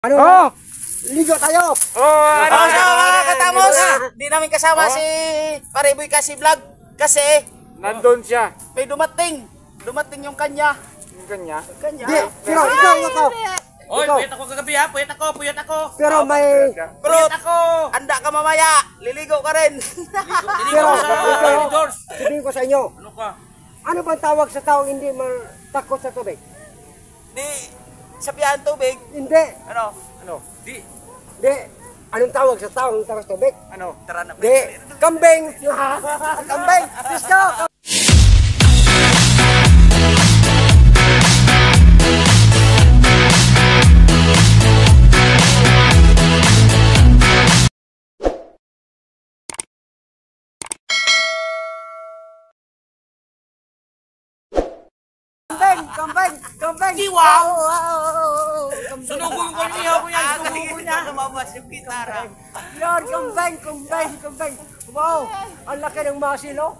Ano? Oh! Ligo tayo! Ano mga katamos? Di namin kasama si Pariboy kasi vlog kasi nandun siya. may dumating. Dumating yung kanya. Yung kanya. Di, pero ikaw. Oy, Ikaw. puyat ako kagabi ha. Puyat ako. Pero may... Pero anda ka mamaya. Liligo ka rin. Liligo Pero, sa ikaw, George. sabihin ko sa inyo, Ano ka? ano bang tawag sa taong hindi takot sa tubig? Di sa biyahan tubig. Hindi. Ano? Ano? Di. Di. Anong tawag sa taong takot sa tubig? Ano? Tara na. Di. Kambing. Kambing. Disco. Kambing. Wow. Kambing. Sunugin ko yung ihaw ko yan. Sunugin ko niya. Lumabas yung gitara. Lord, kambing. Wow, ang laki ng masil, oh.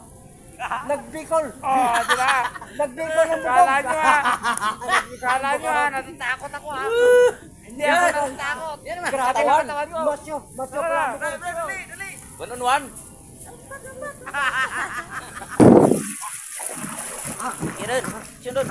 Nagbikol. Oh, di ba? Nagbikol ng bubong. Kala nyo ha, natatakot ako ha. Hindi ako natatakot. Yan naman. Grabe, Katawan mo. Macho. Dali. 1-on-1. Kiran, sundot.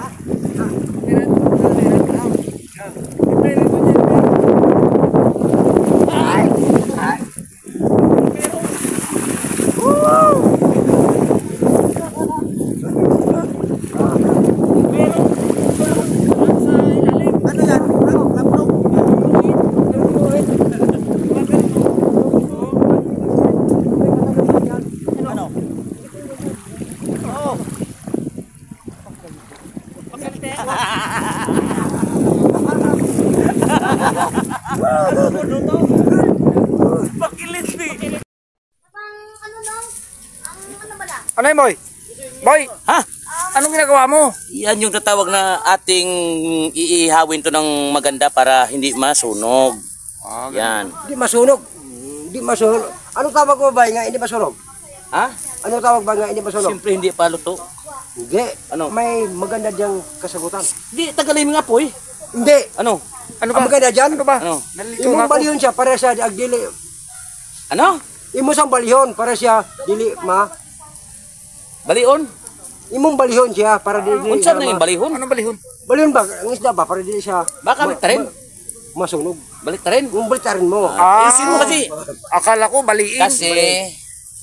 Ano yun, boy? Boy, Ha? anong ginagawa mo? Yan yung tatawag na ating iihawin to ng maganda para hindi masunog. Yan. Hindi masunog. Anong tawag mo ba nga hindi masunog? Ha? Anong tawag ba nga hindi masunog? Siyempre hindi pa luto. Hindi. Ano? May maganda diyang kasagutan. Hindi, tagalin nga po eh. Hindi. Ano? Ano Ang ba? maganda dyan, Ano ba? Ano? Nalito nga imong ako. balihon siya para siya agdili. Ano? Imo sang balihon para siya dili Balion? imong balihon siya para dili Unsa na yung balihon? Ano balihon? balihon ba? Ang isda ba para dili siya Baka balik rin. masunog. Balik rin. Yung balitarin mo. Ayusin mo kasi. Akala ko baliin.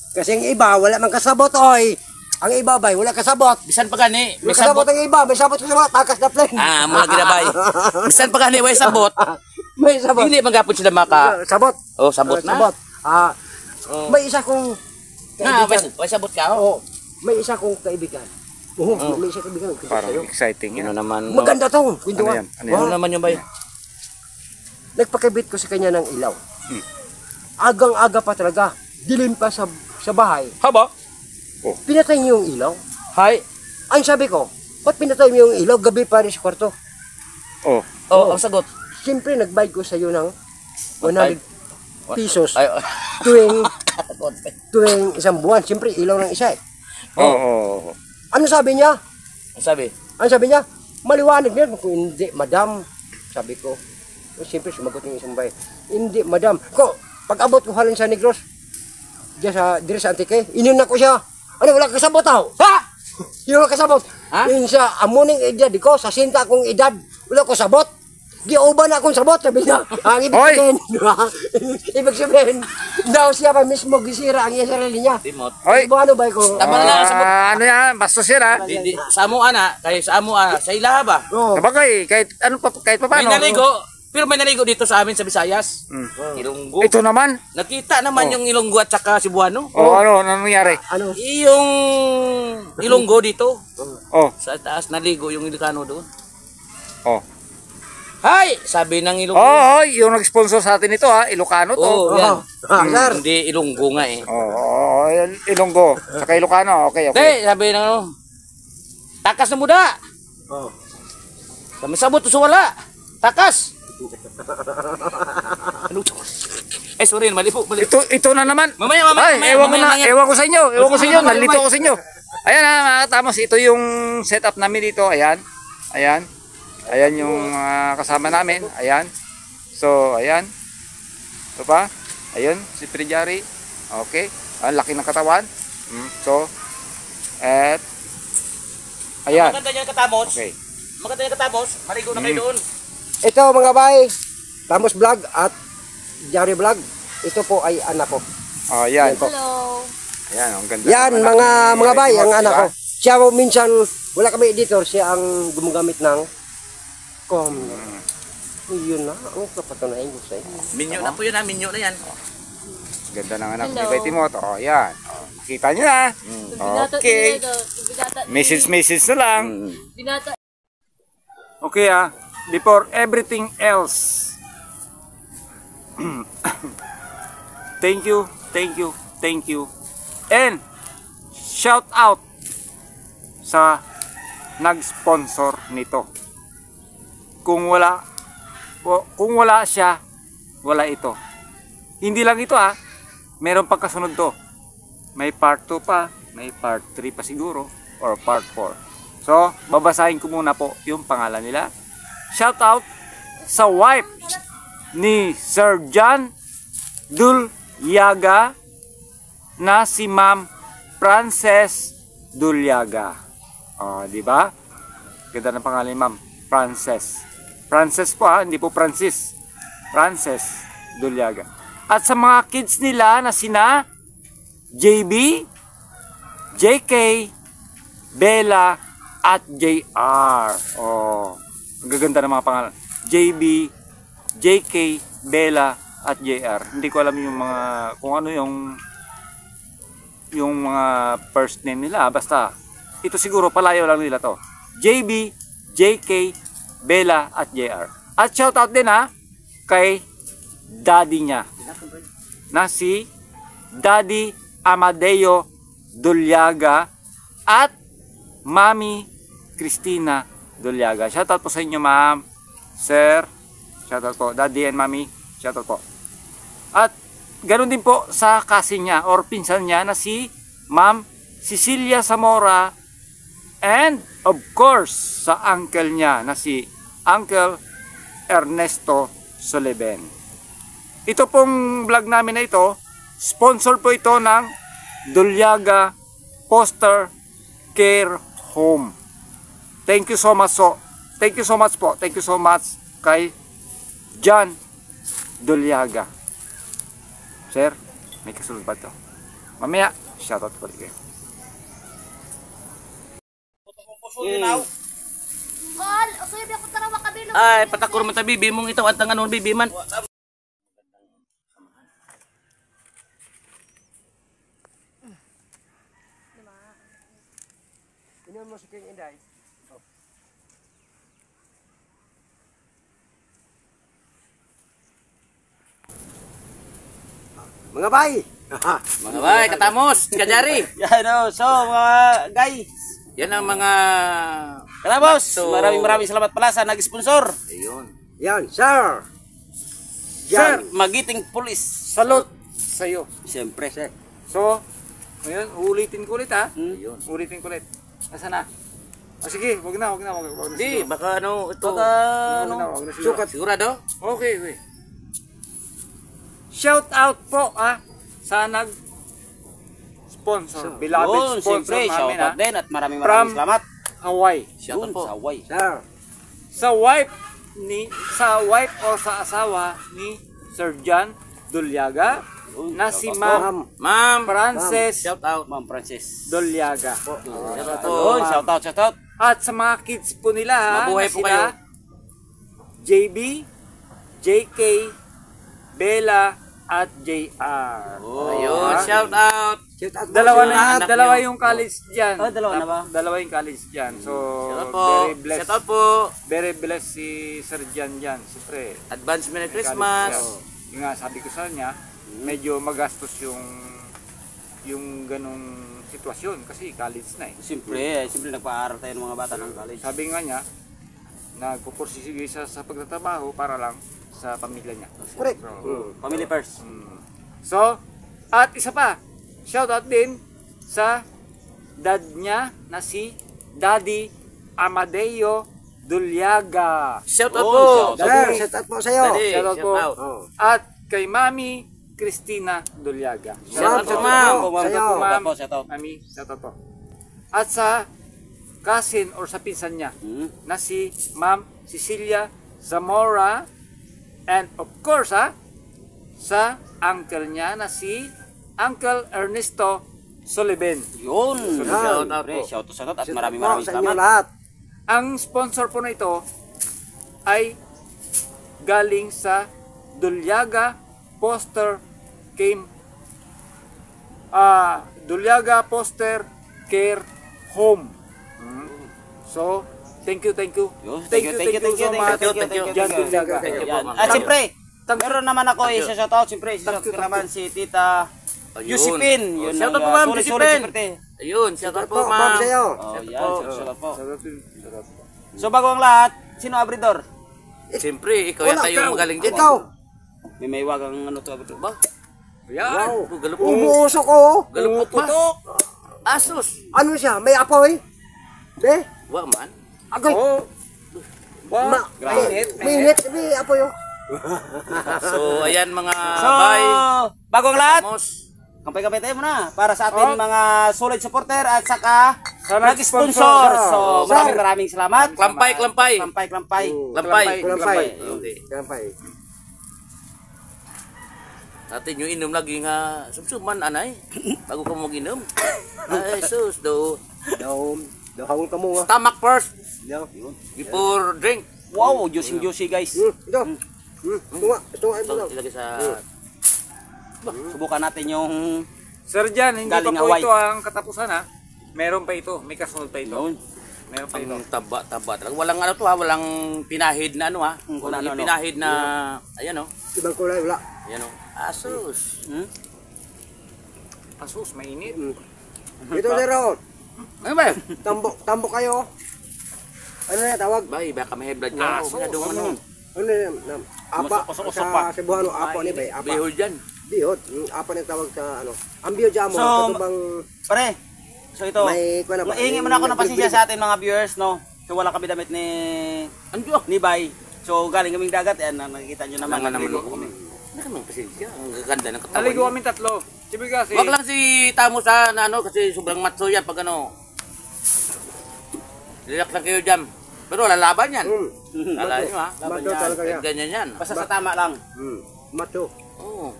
Kasi ang iba wala man kasabot oy. Ang iba bay wala kasabot. Bisan pa gani. May May kasabot sabot. ang iba, may sabot kasabot takas na plane. Mula ginabay. Bisan pa gani, way sabot. May sabot. Hindi magapon sila maka. Sabot. Oh, sabot na. Sabot. May isa kong Way sabot ka. Oo. Oh. May isa kong kaibigan. May isa kaibigan. Parang exciting Ano yan. naman? Maganda to. Ano Kwentuhan. yan? Ano yan? Ano naman yung bay? Nagpakibit ko sa kanya ng ilaw. Agang-aga pa talaga. Dilim pa sa bahay. Haba? Pinatay niyo yung ilaw. Hay. Ang sabi ko, ba't pinatay mo yung ilaw? Gabi pa rin sa kwarto. Oh. Oh, ang sagot. Siyempre, nagbayad ko sa iyo ng 100 pesos Ay, tuwing isang buwan. Siyempre, ilaw ng isa eh. Oo. Ano sabi niya? ang sabi? Ano sabi niya? Maliwanag niya. Kung hindi, madam. Sabi ko. Siyempre, sumagot yung isang bahay. Hindi, madam. Pag abot ko halin sa Negros, diyan dire sa Antique, inunan ko siya. Ano, wala kasabot ako. Ha? Yung wala kasabot. Ha? Yung sa amuning edad ko, sa sinta akong edad, wala ko sabot. Giuban akong sabot, sabi niya. Ang ibig Hoy! sabihin, ibig sabihin, daw siya pa mismo gisira ang iyang sarili niya. Timot. Hoy! Ano ba ko? Tama na sabot. Ano yan? Bastos yan ha? Di, sa amo ana, kay sa amo ana, sa ilaha ba? Oo. Sabagay, kahit pa May paano. naligo, pero may naligo dito sa amin sa Visayas. Ilonggo. Ito naman. Nakita naman yung Ilonggo at saka Cebuano. Ano nangyari? Ano? Yung Ilonggo dito, Oh. sa taas naligo yung Ilocano doon. Oh. Hay! Sabi ng Ilonggo. Oh, yung nag-sponsor sa atin ito ha, Ilocano to. Oh, yan. Sir. Hindi Ilonggo nga eh. Oh, Ilonggo. Saka Ilocano. Okay. Hindi, sabi ng ano, takas na muda. Oh. Kami sabot to sa wala. Takas. Ano to? Sorry, mali po. Ito na naman. Mamaya. Ewan ko sa inyo. Nalito ko sa inyo. Ayan ha, mga katamos. Ito yung setup namin dito. Ayan. Ayan yung kasama namin. Ayan. So, ayan. Ito pa. Ayun, si Prijari. Okay. Ang laki ng katawan. So, at ayan. Maganda yan katamos. Okay. Maganda yan katamos. Maligo na kayo doon. Ito mga bay, Tamos Vlog at Jari Vlog. Ito po ay anak ko. Oh, ayan. Yan po. Hello. Ayan, ang ganda. Yan ng anak ni mga bay, Timot, ang anak diba? ko. Siya po minsan, wala kami editor, siya ang gumagamit ng yun na, ang kapatunayan ko sa'yo. Minyo na po yun ha. Minyo na yan. Ganda ng anak ni Hello. Bay Timot. Oh, ayan. Oh, makita nyo na. Okay. Message na lang. Binata. Okay before everything else. Thank you. And shout out sa nag-sponsor nito. Kung wala siya, wala ito. Hindi lang ito meron pang kasunod to. May part 2 pa, may part 3 pa siguro, or part 4. So, babasahin ko muna po yung pangalan nila. Shout out sa wife ni Sir John Dulyaga na si Ma'am Frances Dulyaga. Di ba? Ganda ng pangalan ni Ma'am Frances. Frances po hindi po Francis. Frances Dulyaga. At sa mga kids nila na sina JB, JK, Bella, at JR. Ang gaganda ng mga pangalan. JB, JK, Bella, at JR. Hindi ko alam yung mga, kung ano yung mga first name nila. Basta, ito siguro palayo lang nila to. JB, JK, Bella, at JR. At shoutout din kay daddy niya na si Daddy Amadeo Dulyaga at Mami Cristina Dulyaga. Shoutout po sa inyo, ma'am, sir. Shoutout po, daddy and mami. Shoutout po. At ganoon din po sa cousin niya or pinsan niya na si Ma'am Cecilia Zamora, and of course sa uncle niya na si Uncle Ernesto Soleven. Ito pong vlog namin na ito, sponsor po ito ng Dulyaga Foster Care Home. Thank you so much po. Thank you so much kay John Dulyaga. Sir, may kasunod ba ito? Mamaya, shoutout ko ulit kayo. Ay, patakur mo ta bibi mong ito at ang anong bibi man. Inon mo si King Inday. Mga bay! Mga bay, katamos, kajari. Yan so mga guys. Yan ang mga Katamos, So- maraming salamat pala sa nag-sponsor. ayun. Yan, sir! Sir, Magiting Police. Salute sa iyo. Siyempre. So, ngayon, ulitin ko ulit Ayun. Ulitin ko ulit. Nasaan na? Sige, wag na. Di, siguro. baka ano, ito. Baka Wag na siguro. Sigurado? Okay. Shout out po sa nag-sponsor. Beloved Yun, sponsor siyempre, namin shoutout din at maraming From- salamat. Hawaii. Shoutout Yun, po. sa Hawaii. Sir! Sa wife o sa asawa ni Sir John Dulyaga na si Ma'am Ma'am, Frances shout out. Ma'am Francis. Dulyaga. Shoutout po. Yun, shoutout. At sa mga kids po nila Mabuhay na po sila kayo. JB, JK, Bella, at JR. Ayun, shout out. Shout out Dalawa po, sir. na, anak dalawa niyo. yung college diyan. Dalawa na ba? Dalawa yung college diyan. So, Shout out po. very blessed. Shout out po. Very blessed si Sir John diyan, siyempre. Advance Merry May Christmas. college siya. Yung nga sabi ko sa kanya, medyo magastos yung ganung sitwasyon kasi college na eh. Siyempre nagpa-aaral tayo ng mga bata ng college. Sabi nga niya, nagpupursige siya sa pagtatrabaho para lang sa pamilya niya. Correct. So, Family first. So, at isa pa, shoutout din sa dad niya na si Daddy Amadeo Dulyaga. Shout out Oh, po. shout out. Sir, set up po sa'yo. Daddy, Shout out po. shout out. Oh. At kay Mami Cristina Dulyaga. Ma'am, Shout out, ma'am. po, ma'am. Sa'yo. Ma'am. Shout out. Mami, shout out po. At sa cousin or sa pinsan niya na si Ma'am Cecilia Zamora, and of course sa uncle niya na si Uncle Ernesto Soliven. Yun. Shout out Pre, po. shout out at Set up maraming po sa inyo salamat. lahat. Ang sponsor po na ito ay galing sa Dulyaga Poster Dulyaga Poster Care Home. So, thank you. Yun, Thank you so much. thank you. Jan Dulyaga. Thank you po, Yan. ma'am. At siyempre, Thank you. meron naman ako Thank you. isa-shout out. Siyempre, isa-shout ko naman si Tita Ayun. Yusipin. Oh, Yun shout out ang, po, ma'am, sulit, Yusipin. siyempre. Ayun, shout out po, Po, ma'am, ma'am. sa'yo. Oh, Shout yan. out po. Shout out po. Shout out po. So, bago ang lahat, sino abridor? Siyempre, ikaw Wala, yata yung magaling dyan. Ikaw. May maiwag ang ano to abridor. Ba? Yan. Wow. Galupot. Umuusok ko. Galupot putok. Asos. Ano siya? May apoy? Be? Wa man. Agoy. Ma, mainit. May apoy oh. So, ayan mga So, bye. bago ang lahat, Mos. kampay-kampay tayo muna para sa ating mga solid supporter at saka Sa nag-sponsor. nag-sponsor. So, Sir. maraming salamat. Klampay. Klampay. Lampay. Lampay. Hindi. Lampay. Natin yung inom lagi nga sumsuman anay. Bago ka mag-inom. Ay, sus, do. Dahawon ka mo ah. Stomach first Daw. before drink. Wow, juicy guys. Ito. Tunga. Tunga ito So, lang. ilagay sa... Subukan natin yung Sir Jan, hindi Galing pa po Hawaii. ito ang katapusan Meron pa ito. May kasunod pa ito. Yun. Meron pa ito. Ang taba talaga. Walang ano to ha, walang pinahid na ano ha. Walang ano. pinahid na... Ayan o. Ibang kulay wala. Ayan o. Asus. Asus, mainit. Ito sir oh. Ano ba? Tambok kayo. Ano na tawag? Bay, baka may high blood ka. Asus. Masyadong ano. Ano yan? Apa Usok pa. sa Cebuano apa ni bay? Apa. Bihol dyan. Bihod. Apa na tawag sa ano? Ang biyojamo So, ito bang pare. So ito, May kuwan na ba? ihingi muna ako ng pasensya sa ating mga viewers, no? So wala kami damit ni Bay. So galing kaming dagat, yan, nakikita nyo naman. Naman naman naligo ako. kami. Nakamang pasensya. Ang gaganda ng katawan. Naligo niya. kami tatlo. Siyempre kasi, Wag lang si Tamo sa na ano kasi sobrang matso yan pag ano. Relax lang kayo dyan. Pero lalaban yan. Lalaban nyo ha. Laban Macho yan. talaga yan. Ganyan yan. Basta sa tama lang. Macho. Oo.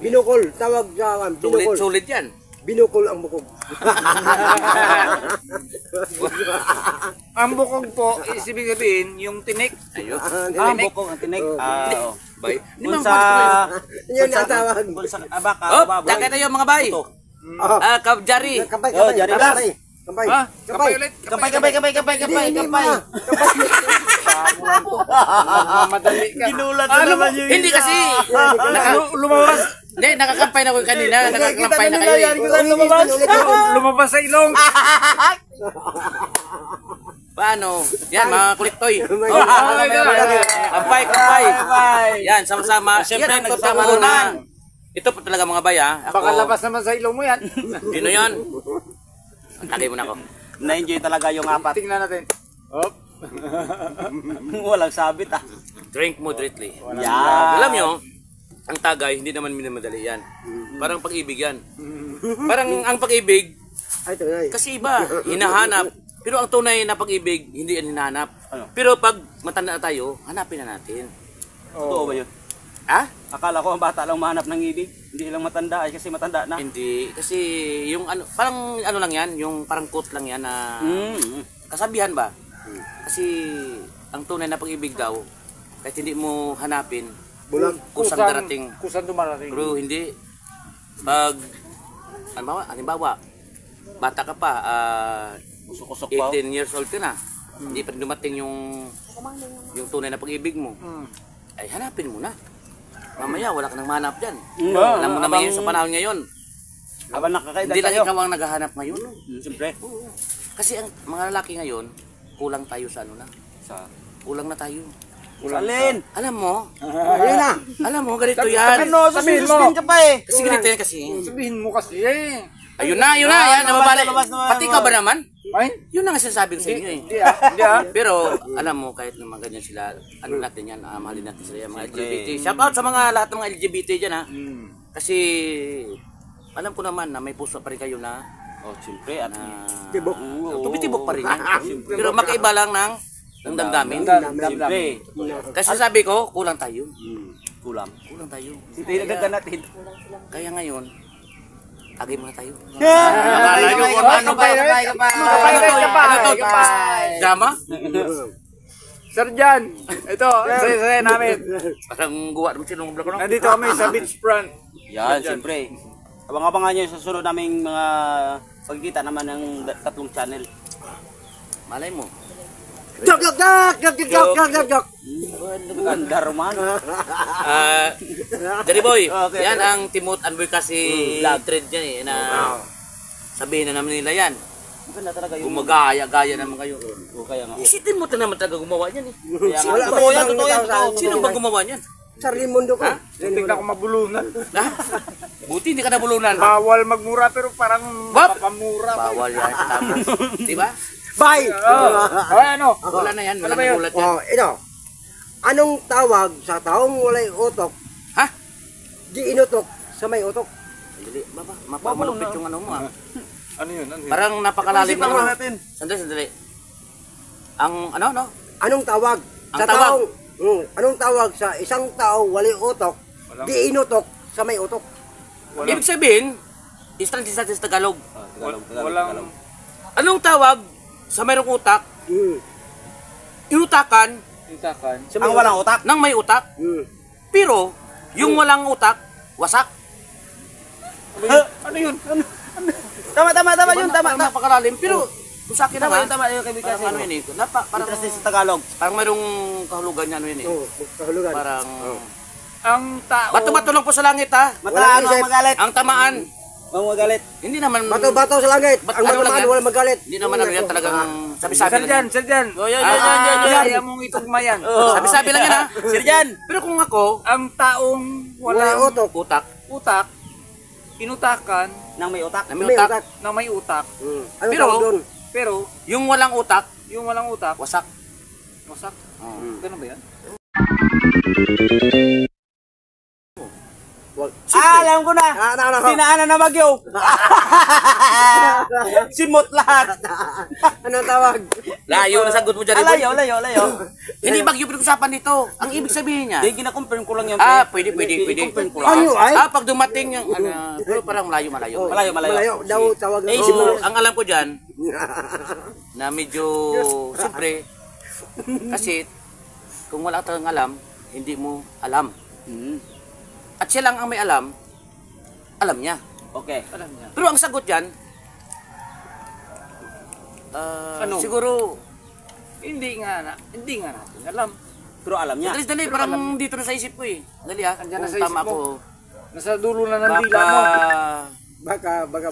Binukol. Tawag sa binukol. Sulit yan. Binukol ang bukog. ang bukog po, ibig sabihin, yung tinik. Ayun. Ang bukong, ang tinig. Oh. Bay. Kung sa... Yun ang tawag. Kung sa abaka, Oh, baboy. jacket tayo mga bay. Ah, kabjari. Kampay, Oh, kampay. Jari Kampay. Blas. Kampay. Ha? Kapay ulit. Kapay. Hindi ma. Madali ka. Ginulat Ano naman mo? yung Hindi kasi. Lumabas. Hindi, nakakampay na ko kanina. Nakakampay na kayo eh. Lumabas. Lumabas sa ilong. Paano? Yan, mga kuliktoy. Kampay. Yan, sama-sama. Siyempre, nagsama na. Ito po talaga mga bay ha. Ako, Baka labas naman sa ilong mo yan. Sino yan? Tagay mo na ako. Na-enjoy talaga yung apat. Tingnan natin. Hop. Walang sabit ah. Drink moderately. Yan. Alam nyo, ang tagay, hindi naman minamadali yan. Parang pag-ibig yan. Parang ang pag-ibig, Ay, ito na. kasi iba, hinahanap. Pero ang tunay na pag-ibig, hindi yan hinahanap. Pero pag matanda na tayo, hanapin na natin. Totoo ba yun? Ha? Akala ko ang bata lang mahanap ng ibig. Hindi lang matanda ay kasi matanda na. Hindi. Kasi yung ano, parang ano lang yan, yung parang quote lang yan na kasabihan ba? Kasi ang tunay na pag-ibig daw, kahit hindi mo hanapin, Bulag. kusang darating. Kusang dumarating. Pero hindi. Pag, halimbawa, bata ka pa, Usok-usok pa. 18 years old ka na, hindi pa dumating yung tunay na pag-ibig mo, ay hanapin mo na. Mamaya, wala ka nang manap dyan. Alam mo naman yun sa panahon ngayon. Habang nakakaedad Hindi lang tayo. ikaw ang naghahanap ngayon. Siyempre. Kasi ang mga lalaki ngayon, kulang tayo sa ano na. Kulang na tayo. Alin? Alam mo, Ayun na. ganito yan. Ano, suspend ka pa eh. Kasi ganito yan kasi. Sabihin mo kasi eh. Ayun na, yan, nababalik. lumabas na. Pati ikaw ba naman? Ay, Yun ang sinasabi ko sa inyo eh. hindi ah. Pero alam mo, kahit naman ganyan sila, ano natin yan, mahalin natin sila yung mga LGBT. Shout out sa mga lahat ng mga LGBT dyan ha. Kasi alam ko naman na may puso pa rin kayo na Siyempre, at Tibok. tubitibok pa rin yan. Pero magkaiba lang ng damdamin. siyempre, Kasi sabi ko, kulang tayo. kulang. Kulang tayo. Dinagdagan natin. Kaya ngayon, tagay muna tayo. Ano ba? Ano to? Drama? Sir Jan, ito, saya namin. Parang guwa naman sinong vlog ko. Nandito kami sa beach front. Yan, siyempre. Abang-abangan nyo sa sunod naming mga pagkita naman ng tatlong channel. Malay mo. Jok. Ganda roman. Dari boy, Okay. yan ang Timot Advocacy thread yan eh, na sabihin na naman nila yan. Maganda talaga yung... Gumagaya naman kayo. Kaya nga. Si Timot na naman talaga gumawa yan eh. Kaya nga. Wala Totoo yan, pa totoo yan. isang Sino ba gumawa yan? Sa Raimundo ko. Tingnan ko mabulunan. Ha? Buti hindi ka nabulunan. Bawal magmura pero parang Wap! mapamura. Bawal yan. Tapos, di ba? Bye! Ay, ano? Wala na yan. Wala Ano ba na yun? gulat yan. Ito. Anong tawag sa taong walay utok? Ha? Di inutok sa may utok. Dali, baba. Mapamalupit yung ano mo ah. Ano yun? Parang napakalalim Isipan naman. natin. Sandali. Ang ano? Anong tawag? Ang Sa tawag? taong... anong tawag sa isang tao walay utok? Di inutok sa may utok. Ibig sabihin, translate sa Tagalog. Walang... Anong tawag sa mayroong utak, Hmm. inutakan Itakan. Ang walang utak. ng may utak, pero yung walang utak, wasak. Ano yun? Tama yun, tama. Parang napakalalim, pero kung sa akin Tama naman, yun, tama yun, kaibigan. parang ano yun eh, parang, Kasi sa Tagalog. parang mayroong kahulugan niya ano yun eh. Kahulugan. Parang, Ang tao... bato-bato lang po sa langit ha. Mataan isip. ang magalit. Ang tamaan, Ang magalit. hindi naman, Bato-bato sa langit. Ba't Ang ano lang matamaan yan? wala magalit. hindi naman ano yan talagang sabi-sabi Sir lang Jan, yan. Sir Jan. Yan. Kaya mong itugma yan. Sabi-sabi lang yan ha. Sir Jan. Pero kung ako, Ang taong Walay walang utok. utak, inutakan Nang may utak. na may May utak, utak. na may utak. Ano Pero- tawag doon? Pero yung walang utak, yung walang utak, wasak. wasak. Ganun ba yan? Alam ko na. Ano? Tinaanan na bagyo. Simot lahat. Anong tawag? Layo na sagot mo dyan. Layo. Hindi bagyo pinag-usapan dito. Ang ibig sabihin niya, Hindi, gina-confirm ko lang yan. pwede. I-confirm ko lang. Ano ay? Pag dumating yung, pero parang malayo. Malayo. Malayo daw tawag Eh, So, doon. ang alam ko dyan, na medyo, siyempre, kasi, kung wala kang alam, hindi mo alam. At siya lang ang may alam niya. Okay. Pero ang sagot dyan, Ano? siguro, Hindi nga natin alam. Pero alam niya. dali, parang dito na sa isip ko eh. Dali ha, Andyan na kung sa tama isip mo. ako. Nasa dulo na ng dila Baka, mo. Baka.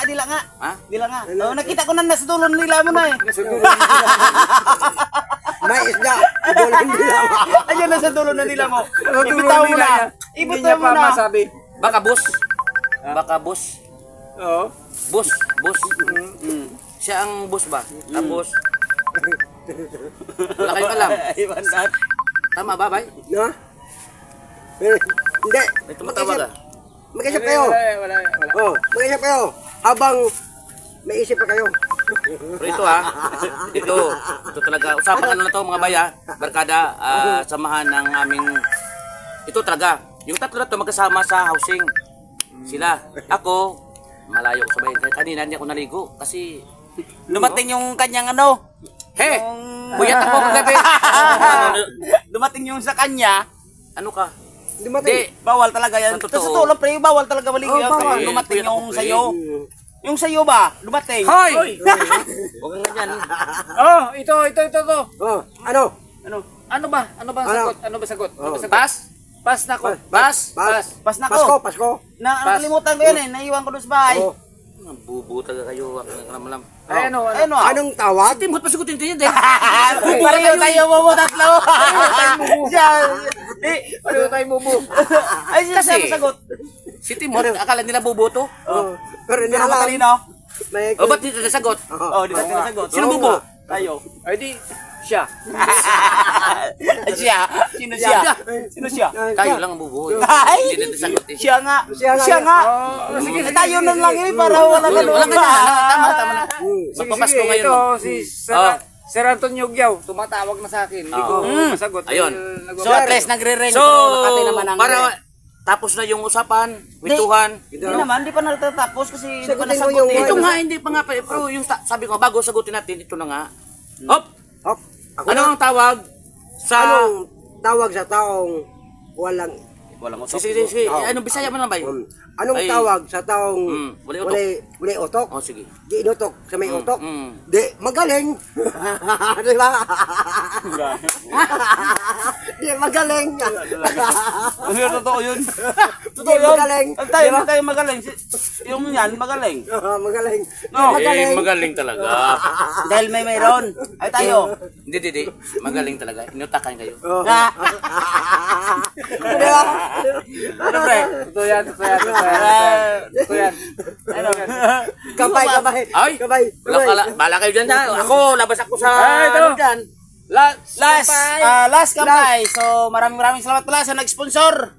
Dila nga. ha? Dila nga. Oh, nakita ko na nasa dulo ng dila mo na eh. Nasa dulo na May isda. Idolin nila. Ayan nasa dulo ng dila mo. Nasa dulo Ibitaw ng mo dila na. niya. Hindi Ibitaw niya mo pa na. masabi. Baka boss. Baka boss. Oo. Boss. Siya ang boss ba? Tapos, wala kayong alam. Iwan na. Tama ba, bay? No? Hindi. May tumatawag ah. Mag-isip kayo. Wala. Mag-isip kayo. Habang may isip pa kayo. Pero ito ha, ito talaga, usapan ano na to mga baya, barkada, samahan ng aming, ito talaga, yung tatlo na to magkasama sa housing, sila, ako, malayo ko sa bayan, kanina hindi ako naligo, kasi, Dumating yung kanyang ano. buyat ako kagabi, Dumating yung sa kanya. ano ka, Dumating. Bawal talaga yan. Sa Sa totoo. totoo lang pre, bawal talaga maligo Oh, yan. bawal. Pre. Dumating Puyat ako, yung pre. sayo. Yung sayo ba? Dumating. hoy, huwag kang ganyan, Oh, ito. Oh, ano? Ano ba sagot? Ano ba sagot? pass, Pas na ko. pass, Pas na Pasko, ko. Pasko. Nakalimutan ko yan eh. Naiwan ko doon sa bahay. Oh. bubu talaga kayo, alam. Ay, ano? Ano? Anong tawag? Timot pasigutin din din. Pareho tayo mo tatlo. Siya. Ano tayo mubu? Ay, siya Kasi- siya sagot. Si Timot, akala nila buboto. Oh, pero hindi Pero alam. matalino. May O, ba't dito nasagot? Oh, di ba sinasagot? Sino bubo? Tayo. Ay di, siya. Siya? Sino siya? Sino siya? Kayo lang ang bubo. Ay! Hindi na nasagot eh. Siya nga. Siya nga. Siya nga. Oh, sige, Eh, tayo nun lang eh, para wala ka Wala ka na. Tama, tama na. Sige, Magpapasko sige, ngayon. ito, si Oh. Sir Antonio Gyaw, tumatawag na sa akin. Hindi ko masagot. Ayun. So at least nagre-ring. So, pero Makati naman ang... para tapos na yung usapan, kwentuhan. Hindi naman, di pa natatapos kasi hindi pa Sagutin mo nasagot yung- eh. Ito nga, hindi pa nga. Pero yung sabi ko, bago sagutin natin, ito na nga. Hop! Hop. Ako Ano na. ang tawag sa... Anong tawag sa taong walang Walang utok. Sige, sige. Oh. Anong Bisaya mo lang ba yun? anong Ay. tawag sa taong Wala utok. wala utok? Oh, sige. Di inutok sa may utok. mm. Di magaling. Di ba? Di magaling. Ano yun, totoo yun? Di magaling. Ang tayo, hindi tayo magaling. Yung yan, magaling. Magaling. No. Eh, magaling talaga. Dahil may mayroon. Ay tayo. Hindi. Magaling talaga. Inutakan kayo. Di ba? Ano pre? Totoo yan, totoo yan, totoo yan. Totoo yan. Ano? Kabay. Ay! Kabay. Bala kayo dyan ha. Ako, labas ako sa... Ay, ito. ano dyan. Last kampay. So maraming salamat pala sa nag-sponsor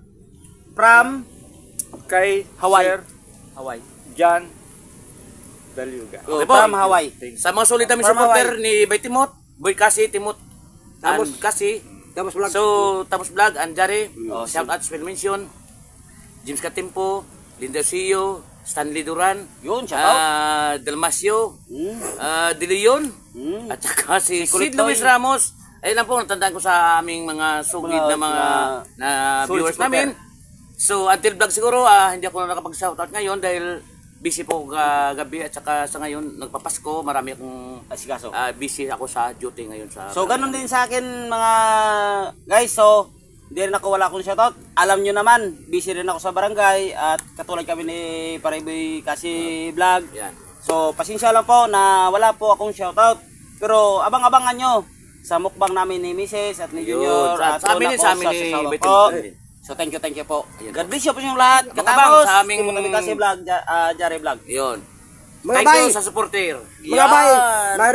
from Kay Hawaii. Sir Hawaii. John Dalyuga. Okay po. From Hawaii. Sa mga solid namin From supporter ni Bay Timot, Boy Kasi, Timot, Tamos. and Kasi. Tapos vlog. So, Tamos Vlog, Anjari, shout out special mention, James Katimpo, Linda Sio, Stanley Duran, Yun, shout out. Dalmasio, De Leon, at saka si Kulit Sid Luis Toy. Ramos. Ayun lang po, natandaan ko sa aming mga sugid na mga na solid viewers supporter. namin. So, until vlog siguro, hindi ako nakapag-shoutout ngayon dahil busy po gabi at saka sa ngayon, nagpapasko, marami akong Asikaso. busy ako sa duty ngayon sa... So ganun din sa akin mga guys. So hindi rin ako wala akong shoutout. Alam nyo naman, busy rin ako sa barangay at katulad kami ni Parayboy Kasi Vlog. Yan. So pasensya lang po na wala po akong shoutout. Pero abang-abangan nyo sa mukbang namin ni Mrs. at ni Yun. Junior Sa- at sa amin una din, po sa amin ni Sasawa Beto. po. So thank you po. Ayan God bless you po yung lahat. Mga Katapos, bang, sa aming- Timothy Kasi Vlog, Jari Vlog. Yun. Mga Thank bay. you sa supporter. Mga bay.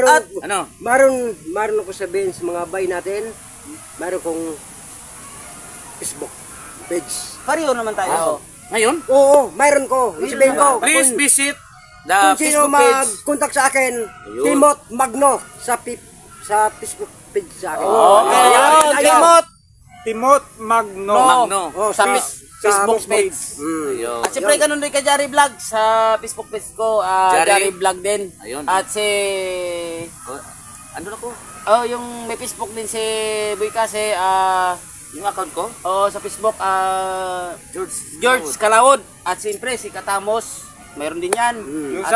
At Ano? Maroon ako sabihin sa mga bay natin. Maroon kong Facebook page. pareho naman tayo. Ngayon, Oo, mayroon ko. Sabihin ko. please visit the Kung sino Facebook page. mag-contact sa akin, Ayun. Timot Magno sa Facebook page sa akin. Okay, Ayan, yun. Timot. Timot Magno. Magno. Oh, Sa Facebook Facebook. page. Ayun. At siyempre ganun din kay Jari Vlog sa Facebook page ko, Jari. Jari Vlog din. Ayun. At si Ano na ko? yung may Facebook din si Boy Kasi Yung account ko? sa Facebook George George. Kalaod at siyempre si Katamos. Mayroon din yan. Yung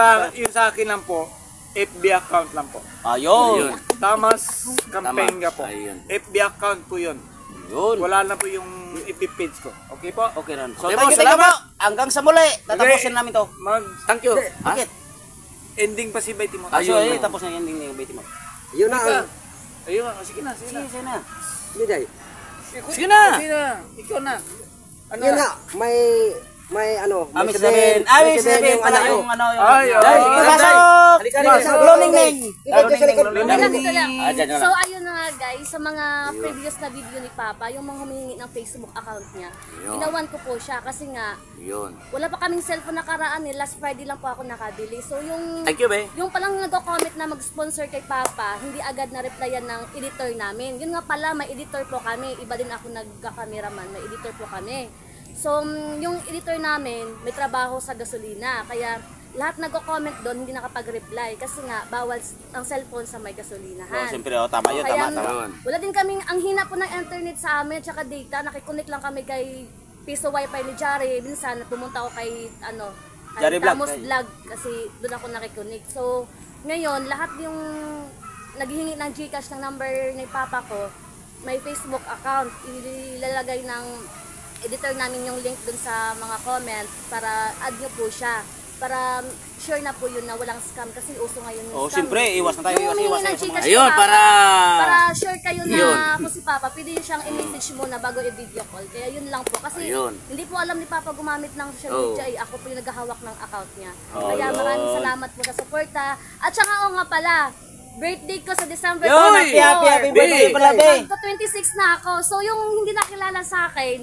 sa akin lang po, FB account lang po. Ayun. Ayun. Tamas Kampenga po. Ayun. FB account po yun. Yun. Wala na po yung FB page ko. Okay po? Okay rin. So Okay thank po, you po. salamat. Hanggang sa muli. Tatapusin namin to. Thank you. Bakit? Ending pa si Bay Timot. Ayun. Ayun. Tapos na yan yung Betty mo. Yun na ang Ayun, sige na, sige na. Sige, sige na. Liday. Sige na. Sige na, ikaw na. Ano? Yun na, may ano, may Amin sabihin. Amin sabihin yung anak pala ko. yung ano. Ay, Ay, ay, pasok! Halika, halika. Luningning! Ikaw dyan sa likod. Dito lang. Dyan na lang. So ayun na nga guys, sa mga previous na video ni Papa, yung mga humihingi ng Facebook account niya, ginawan ko po siya kasi nga Yun. wala pa kaming cellphone nakaraan eh. Last Friday lang po ako nakabili. So Thank you, be. yung palang nag-comment na mag-sponsor kay Papa, hindi agad na-replyan ng editor namin. Yun nga pala, may editor po kami. Iba din ako nagka-cameraman, may editor po kami. So, yung editor namin, may trabaho sa gasolina. Kaya, lahat nag-comment doon, hindi nakapag-reply. Kasi nga, bawal ang cellphone sa may gasolinahan. Siyempre, tama yun, Kaya, tama. wala din kaming, ang hina po ng internet sa amin, tsaka data, nakikonnect lang kami kay piso wifi ni Jari. Minsan, pumunta ako kay, Jari Vlog. Tamos Vlog, kasi doon ako nakikonnect. So, ngayon, lahat yung naghihingi ng Gcash ng number ni Papa ko, may Facebook account, ilalagay ng editor namin yung link dun sa mga comment para add nyo po siya. Para sure na po yun na walang scam kasi uso ngayon yung Oh, scam. siyempre, iwas na tayo, Yung humingi iwas ng sa mga- Gcash Ayun, kay Papa, para sure kayo na Yun. kung si Papa, pwede nyo siyang i-message muna bago i-video call. Kaya yun lang po. Kasi Ayun. hindi po alam ni Papa gumamit ng social Oh. media. Ako po yung naghahawak ng account niya. Oh, Kaya yun. maraming salamat po sa suporta. At saka nga pala, birthday ko sa December Yun, 24. happy birthday pala, be. Magka-26 na ako. So yung hindi nakilala sa akin,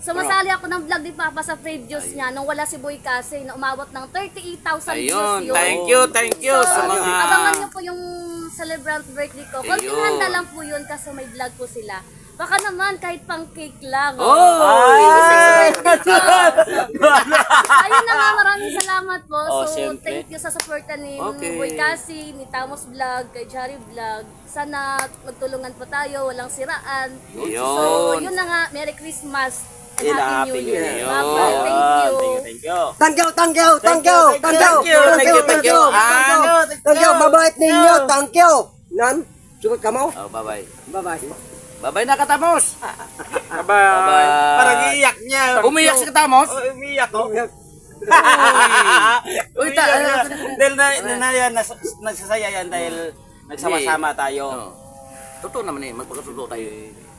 sumasali ako ng vlog ni Papa sa previous niya nung wala si Boy kasi na umabot ng 38,000 views Ayun, yun. thank you sa mga... Abangan niyo po yung celebrant birthday ko. Konting Ayun. handa lang po yun kasi may vlog po sila. Baka naman kahit pang cake lang. Oh! Ayun na nga, maraming salamat po. Oh, So, syempre. thank you sa suporta ni Okay. Boy Cassie, ni Tamos Vlog, kay Jari Vlog. Sana magtulungan po tayo, walang siraan. Ayun. So, yun na nga, Merry Christmas and Yun, Happy Happy New New Year. Year. Bye-bye. Thank you. Thank you. Tanggaw, tanggaw, tanggaw, tanggaw. Thank you. Tanggaw, babait ninyo, tanggaw. Nan, sugot ka mo? Oh, bye-bye. Bye-bye. Bye-bye na Katamos. Bye-bye. Parang iiyak niya. Umiyak si Katamos. Oh, umiiyak ko. Uy, Dahil nagsasaya yan dahil nagsama-sama tayo. Oh. Totoo naman eh, magpakatotoo tayo.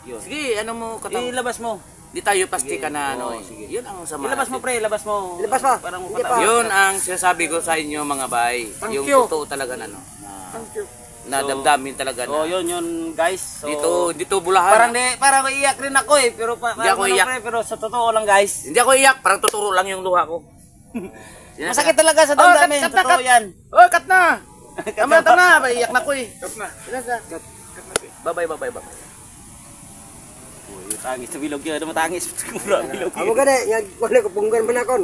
Yun. Sige, ano mo Katamos? Ilabas mo. Di tayo plastika na ano Oo, eh. sige. Yun ang sama. Ilabas mo, pre. Ilabas mo. Ilabas mo. Parang Sige pa. Yun ang sinasabi ko sa inyo mga bay. Yung you. totoo talaga na ano. Thank you. Na damdamin talaga Oh, na. yun guys. So, Dito bulahan. parang iiyak rin ako eh, pero Hindi ako iyak. pero sa totoo lang guys. Hindi ako iyak, parang tuturo lang yung luha ko. Masakit talaga sa damdamin, cut na, totoo cut. yan. Oh, cut na. Tama, iyak na ko eh. Cut na. Bye-bye. Uy, tangis sa bilog yun, matangis. Bilog. Amo gani, wala ko punggan man ako.